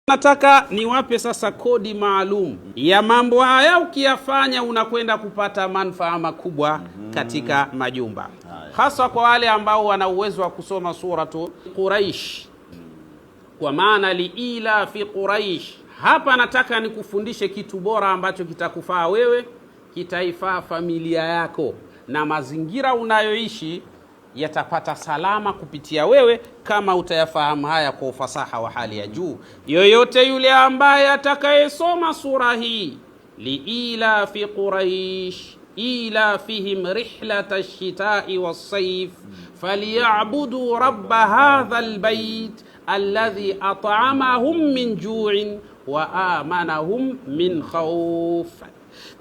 Nataka niwape sasa kodi maalum ya mambo haya, ukiyafanya unakwenda kupata manufaa makubwa katika majumba, hasa kwa wale ambao wana uwezo wa kusoma suratu Quraish, kwa maana liila fi Quraish. Hapa nataka nikufundishe kitu bora ambacho kitakufaa wewe, kitaifaa familia yako, na mazingira unayoishi yatapata salama kupitia wewe kama utayafahamu haya kwa ufasaha wa hali ya juu. Yoyote yule ambaye atakayesoma sura hii, liila fi Quraish ila fihim rihlata ash-shita'i was-sayf falyabudu rabb hadha al-bayt alladhi at'amahum min ju'in wa amanahum min khawf.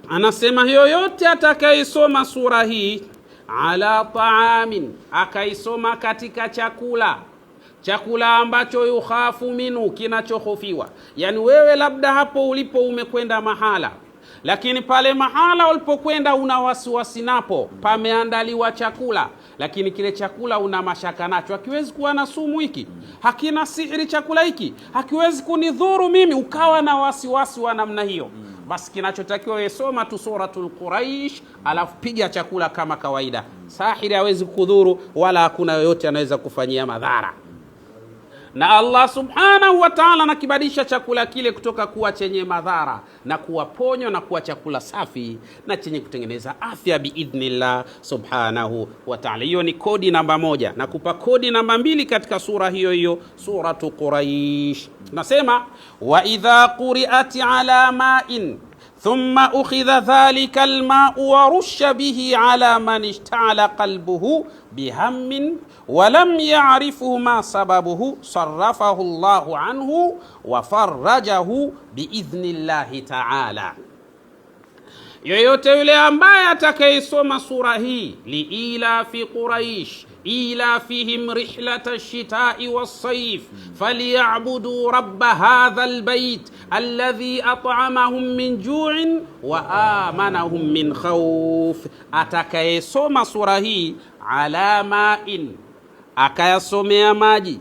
Anasema yoyote atakayesoma sura hii ala taamin, akaisoma katika chakula ambacho yukhafu minu, kinachohofiwa. Yani wewe labda hapo ulipo umekwenda mahala, lakini pale mahala ulipokwenda una wasiwasi napo, pameandaliwa chakula, lakini kile chakula una mashaka nacho, hakiwezi kuwa na sumu hiki, hakina sihiri chakula hiki, hakiwezi kunidhuru mimi, ukawa na wasiwasi wa namna hiyo. Basi kinachotakiwa wewe soma tu suratul Quraish, alafu piga chakula kama kawaida. Sahiri hawezi kudhuru, wala hakuna yoyote anaweza kufanyia madhara. Na Allah subhanahu wa ta'ala anakibadilisha chakula kile kutoka kuwa chenye madhara na kuwa ponyo na kuwa chakula safi na chenye kutengeneza afya biidhnillah subhanahu wa ta'ala. Hiyo ni kodi namba 1. Na kupa kodi namba 2 katika sura hiyo hiyo, suratu Quraish. Nasema wa idha quri'ati ala ma'in thumma ukhidha dhalika alma'u wa rusha bihi ala man ishta'ala qalbuhu bihammin wa lam ya'rifu ma sababuhu sarrafahu Allahu anhu wa farrajahu biidhnillahi ta'ala. Yoyote yule ambaye atakayesoma sura hii, liila fi Quraish ila fihim rihlata ash-shita'i was-sayf falyabudu rabb hadha al-bayt alladhi at'amahum min ju'in wa amanahum min khawf. Atakayesoma sura hii ala ma'in, akayasomea maji,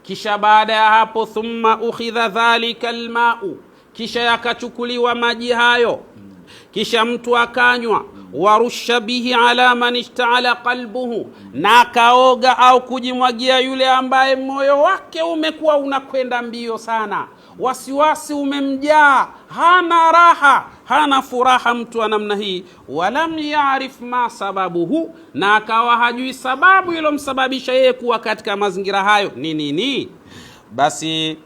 kisha baada ya hapo thumma ukhidha dhalika al-ma'u, kisha yakachukuliwa maji hayo, kisha mtu akanywa, warusha bihi ala man ishta'ala qalbuhu, na kaoga au kujimwagia yule ambaye moyo wake umekuwa unakwenda mbio sana, wasiwasi umemjaa, hana raha, hana furaha mtu wa namna hii. Walam yaarif ma sababuhu, na akawa hajui sababu ilomsababisha yeye kuwa katika mazingira hayo ni nini, basi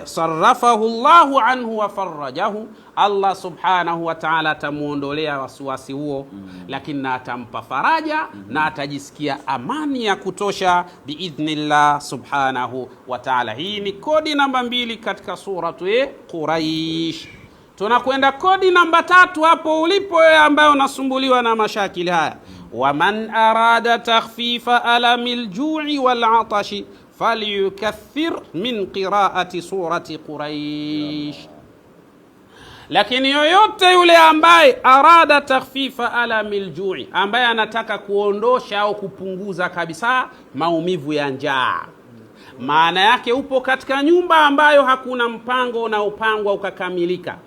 sarrafahu Allahu anhu wa farrajahu, Allah subhanahu wa ta'ala atamuondolea wasiwasi huo, lakini atampa faraja na atajisikia amani ya kutosha biidhnillah subhanahu wa ta'ala. Hii ni kodi namba 2 katika suratu Quraish. Tunakwenda kodi namba 3 hapo ulipo wewe ambaye unasumbuliwa na mashakili haya. Waman arada takhfifa alamil ju'i wal 'atashi falyukaththir min qira'ati surati Quraish. Lakini yoyote yule ambaye arada takhfifa alamil ju'i, ambaye anataka kuondosha au kupunguza kabisa maumivu ya njaa, maana yake upo katika nyumba ambayo hakuna mpango unaopangwa ukakamilika,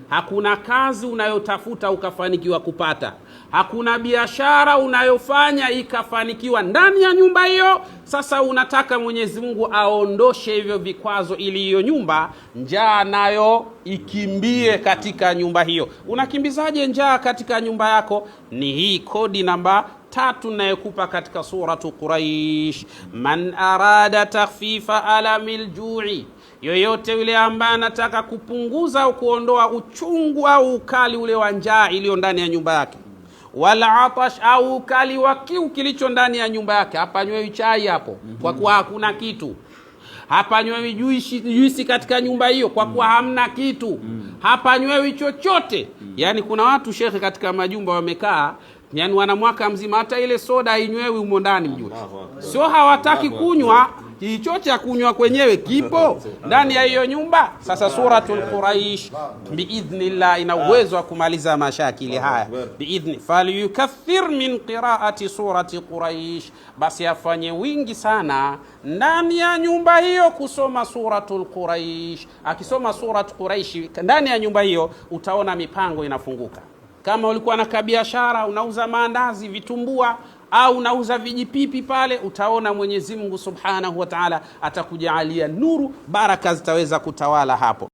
hakuna kazi unayotafuta ukafanikiwa kupata, hakuna biashara unayofanya ikafanikiwa ndani ya nyumba hiyo. Sasa unataka Mwenyezi Mungu aondoshe hivyo vikwazo ili hiyo nyumba, njaa nayo ikimbie katika nyumba hiyo. Unakimbizaje njaa katika nyumba yako? Ni hii kodi namba 3 nayokupa katika suratu Quraish. Man arada takhfifa alamil ju'i, yoyote yule ambaye anataka kupunguza au kuondoa uchungu au ukali ule wa njaa iliyo ndani ya nyumba yake, wala atash au ukali wa kiu kilicho ndani ya nyumba yake. Hapanywewi chai hapo kwa kuwa hakuna kitu, hapanywewi juisi katika nyumba hiyo kwa kuwa hamna kitu, hapanywewi chochote. Yani kuna watu shekhe katika majumba wamekaa, yani wana mwaka mzima hata ile soda hainywewi humo ndani, mjue. Sio hawataki kunywa, hicho cha kunywa kwenyewe kipo ndani ya hiyo nyumba. Sasa suratul Quraish biidhnillah ina uwezo wa kumaliza mashakili haya biidhni. Falyukathir min qiraati surati Quraish, basi afanye wingi sana ndani ya nyumba hiyo kusoma suratul Quraish. Akisoma suratul Quraish ndani ya nyumba hiyo, utaona mipango inafunguka. Kama ulikuwa na kabiashara, unauza maandazi, vitumbua, au unauza vijipipi pale, utaona Mwenyezi Mungu Subhanahu wa Ta'ala atakujalia nuru, baraka zitaweza kutawala hapo.